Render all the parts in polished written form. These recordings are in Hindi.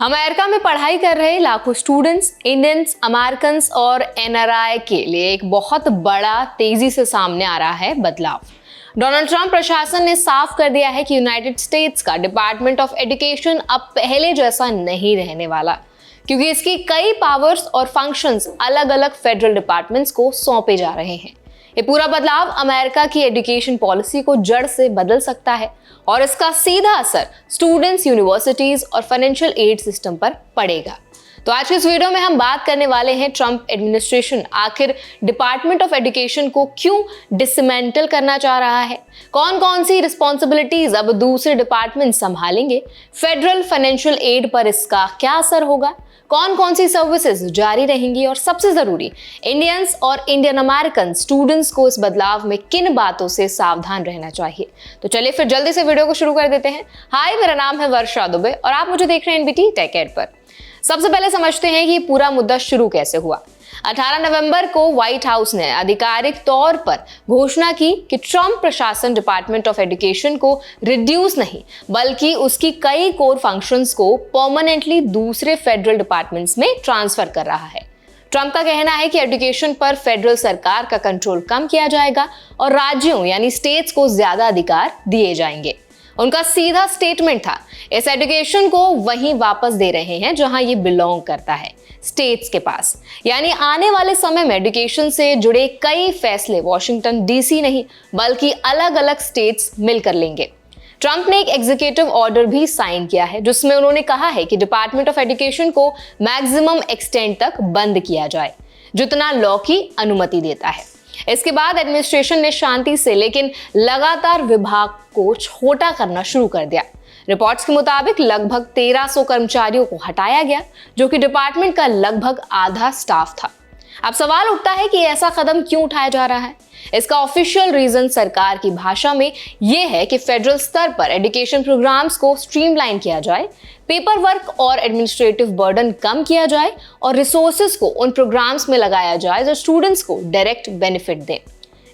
अमेरिका में पढ़ाई कर रहे लाखों स्टूडेंट्स, इंडियंस, अमेरिकन्स और एनआरआई के लिए एक बहुत बड़ा तेजी से सामने आ रहा है बदलाव। डोनाल्ड ट्रंप प्रशासन ने साफ कर दिया है कि यूनाइटेड स्टेट्स का डिपार्टमेंट ऑफ एजुकेशन अब पहले जैसा नहीं रहने वाला, क्योंकि इसकी कई पावर्स और फंक्शंस अलग अलग फेडरल डिपार्टमेंट्स को सौंपे जा रहे हैं। ये पूरा बदलाव अमेरिका की एजुकेशन पॉलिसी को जड़ से बदल सकता है और इसका सीधा असर स्टूडेंट्स, यूनिवर्सिटीज और फाइनेंशियल एड सिस्टम पर पड़ेगा। तो आज के इस वीडियो में हम बात करने वाले हैं ट्रंप एडमिनिस्ट्रेशन आखिर डिपार्टमेंट ऑफ एजुकेशन को क्यों डिसमेंटल करना चाह रहा है, कौन कौन सी रिस्पॉन्सिबिलिटीज अब दूसरे डिपार्टमेंट संभालेंगे, फेडरल फाइनेंशियल एड पर इसका क्या असर होगा, कौन कौन सी सर्विसेज जारी रहेंगी और सबसे जरूरी इंडियंस और इंडियन अमेरिकन स्टूडेंट्स को इस बदलाव में किन बातों से सावधान रहना चाहिए। तो चलिए फिर जल्दी से वीडियो को शुरू कर देते हैं। हाय, मेरा नाम है वर्षा दुबे और आप मुझे देख रहे हैं एनबीटी टेक एड पर। सबसे पहले समझते हैं कि पूरा मुद्दा शुरू कैसे हुआ। 18 नवंबर को व्हाइट हाउस ने आधिकारिक तौर पर घोषणा की कि ट्रंप प्रशासन डिपार्टमेंट ऑफ एजुकेशन को रिड्यूस नहीं बल्कि उसकी कई कोर फंक्शंस को परमानेंटली दूसरे फेडरल डिपार्टमेंट्स में ट्रांसफर कर रहा है। ट्रंप का कहना है कि एजुकेशन पर फेडरल सरकार का कंट्रोल कम किया जाएगा और राज्यों यानी स्टेट्स को ज्यादा अधिकार दिए जाएंगे। उनका सीधा स्टेटमेंट था, इस एजुकेशन को वहीं वापस दे रहे हैं जहां ये बिलोंग करता है, स्टेट्स के पास। यानी आने वाले समय में एजुकेशन से जुड़े कई फैसले वॉशिंगटन डीसी नहीं बल्कि अलग अलग स्टेट्स मिलकर लेंगे। ट्रंप ने एक एग्जीक्यूटिव ऑर्डर भी साइन किया है जिसमें उन्होंने कहा है कि डिपार्टमेंट ऑफ एजुकेशन को मैक्सिमम एक्सटेंट तक बंद किया जाए जितना लॉ की अनुमति देता है। इसके बाद एडमिनिस्ट्रेशन ने शांति से लेकिन लगातार विभाग को छोटा करना शुरू कर दिया। रिपोर्ट्स के मुताबिक लगभग 1300 कर्मचारियों को हटाया गया, जो कि डिपार्टमेंट का लगभग आधा स्टाफ था। अब सवाल उठता है कि ऐसा कदम क्यों उठाया जा रहा है। इसका ऑफिशियल रीजन सरकार की भाषा में यह है कि फेडरल स्तर पर एजुकेशन प्रोग्राम्स को स्ट्रीमलाइन किया जाए, पेपर वर्क और एडमिनिस्ट्रेटिव बर्डन कम किया जाए और रिसोर्सेज को उन प्रोग्राम्स में लगाया जाए जो स्टूडेंट्स को डायरेक्ट बेनिफिट दें।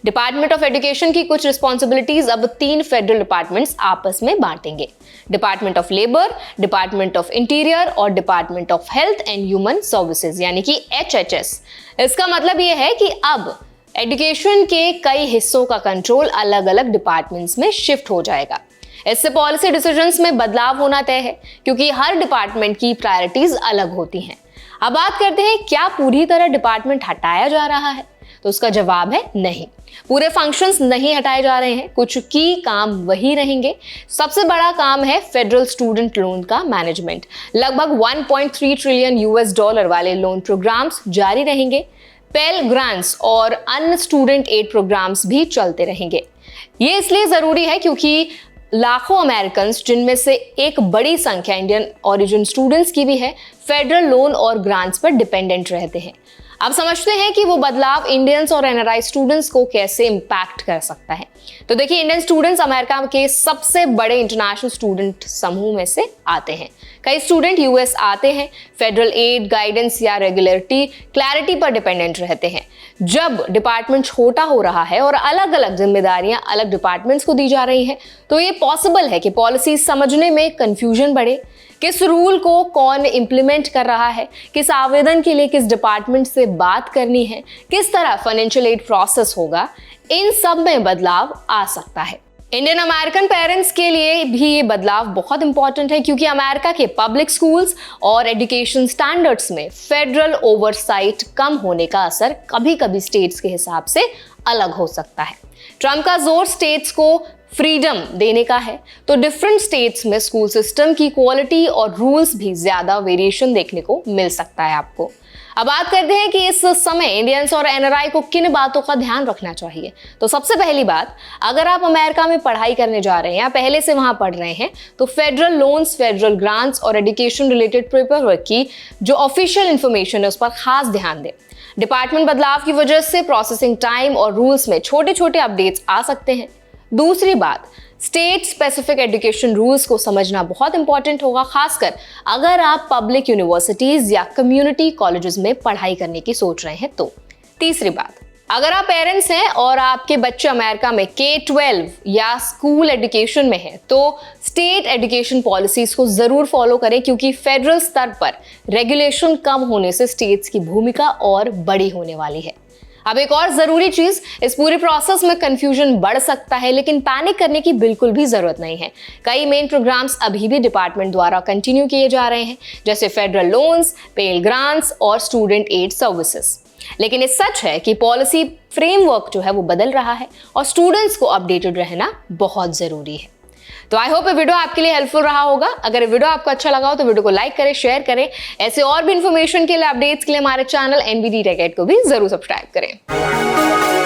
डिपार्टमेंट ऑफ एजुकेशन की कुछ रिस्पॉन्सिबिलिटीज अब 3 फेडरल डिपार्टमेंट्स आपस में बांटेंगे, department of labour, department of interior और department of health and human services यानी कि HHS। इसका मतलब यह है कि अब एजुकेशन के कई हिस्सों का कंट्रोल अलग अलग डिपार्टमेंट्स में शिफ्ट हो जाएगा। इससे पॉलिसी डिसीजंस में बदलाव होना तय है क्योंकि हर डिपार्टमेंट की प्रायोरिटीज अलग होती हैं। अब बात करते हैं, क्या पूरी तरह डिपार्टमेंट हटाया जा रहा है? तो उसका जवाब है नहीं, पूरे फंक्शंस नहीं हटाए जा रहे हैं, कुछ की काम वही रहेंगे। सबसे बड़ा काम है फेडरल स्टूडेंट लोन का मैनेजमेंट। लगभग 1.3 ट्रिलियन US$ वाले लोन प्रोग्राम्स जारी रहेंगे। पेल ग्रांट्स और अन्य स्टूडेंट एड प्रोग्राम्स भी चलते रहेंगे। ये इसलिए जरूरी है क्योंकि लाखों अमेरिकन, जिनमें से एक बड़ी संख्या इंडियन ओरिजिन स्टूडेंट्स की भी है, फेडरल लोन और ग्रांट्स पर डिपेंडेंट रहते हैं। अब समझते हैं कि वो बदलाव इंडियंस और एनआरआई स्टूडेंट्स को कैसे इंपैक्ट कर सकता है। तो देखिए, इंडियन स्टूडेंट्स अमेरिका के सबसे बड़े इंटरनेशनल स्टूडेंट समूह में से आते हैं। कई स्टूडेंट यूएस आते हैं, फेडरल एड, गाइडेंस या रेगुलरिटी, क्लैरिटी पर डिपेंडेंट रहते हैं। जब डिपार्टमेंट छोटा हो रहा है और अलग अलग जिम्मेदारियां अलग डिपार्टमेंट्स को दी जा रही हैं, तो ये पॉसिबल है कि पॉलिसी समझने में कंफ्यूजन बढ़े, किस रूल को कौन इंप्लीमेंट कर रहा है, किस आवेदन के लिए किस डिपार्टमेंट से बात करनी है, किस तरह फाइनेंशियल एड प्रोसेस होगा, इन सब में बदलाव आ सकता है। इंडियन अमेरिकन पेरेंट्स के लिए भी ये बदलाव बहुत इंपॉर्टेंट है क्योंकि अमेरिका के पब्लिक स्कूल्स और एजुकेशन स्टैंडर्ड्स में फेडरल ओवरसाइट कम होने का असर कभी कभी स्टेट्स के हिसाब से अलग हो सकता है। ट्रंप का जोर स्टेट्स को फ्रीडम देने का है, तो डिफरेंट स्टेट्स में स्कूल सिस्टम की क्वालिटी और रूल्स भी ज्यादा वेरिएशन देखने को मिल सकता है आपको। अब बात करते हैं कि इस समय इंडियंस और एनआरआई को किन बातों का ध्यान रखना चाहिए। तो सबसे पहली बात, अगर आप अमेरिका में पढ़ाई करने जा रहे हैं या पहले से वहां पढ़ रहे हैं, तो फेडरल लोन्स, फेडरल ग्रांट्स और एजुकेशन रिलेटेड पेपर वर्क की जो ऑफिशियल इंफॉर्मेशन है उस पर खास ध्यान दें। डिपार्टमेंट बदलाव की वजह से प्रोसेसिंग टाइम और रूल्स में छोटे छोटे अपडेट्स आ सकते हैं। दूसरी बात, स्टेट स्पेसिफिक एजुकेशन रूल्स को समझना बहुत इंपॉर्टेंट होगा, खासकर अगर आप पब्लिक यूनिवर्सिटीज या कम्युनिटी कॉलेजेस में पढ़ाई करने की सोच रहे हैं तो। तीसरी बात, अगर आप पेरेंट्स हैं और आपके बच्चे अमेरिका में K-12 या स्कूल एजुकेशन में है तो स्टेट एजुकेशन पॉलिसीज को जरूर फॉलो करें, क्योंकि फेडरल स्तर पर रेगुलेशन कम होने से स्टेट्स की भूमिका और बड़ी होने वाली है। अब एक और जरूरी चीज, इस पूरे प्रोसेस में कंफ्यूजन बढ़ सकता है, लेकिन पैनिक करने की बिल्कुल भी जरूरत नहीं है। कई मेन प्रोग्राम्स अभी भी डिपार्टमेंट द्वारा कंटिन्यू किए जा रहे हैं, जैसे फेडरल लोन्स, पेल ग्रांट्स और स्टूडेंट एड सर्विसेज। लेकिन ये सच है कि पॉलिसी फ्रेमवर्क जो है वो बदल रहा है और स्टूडेंट्स को अपडेटेड रहना बहुत जरूरी है। तो आई होप ये वीडियो आपके लिए हेल्पफुल रहा होगा। अगर ये वीडियो आपको अच्छा लगा हो तो वीडियो को लाइक करें, शेयर करें। ऐसे और भी इंफॉर्मेशन के लिए, अपडेट्स के लिए हमारे चैनल NBD Tech Ed को भी जरूर सब्सक्राइब करें।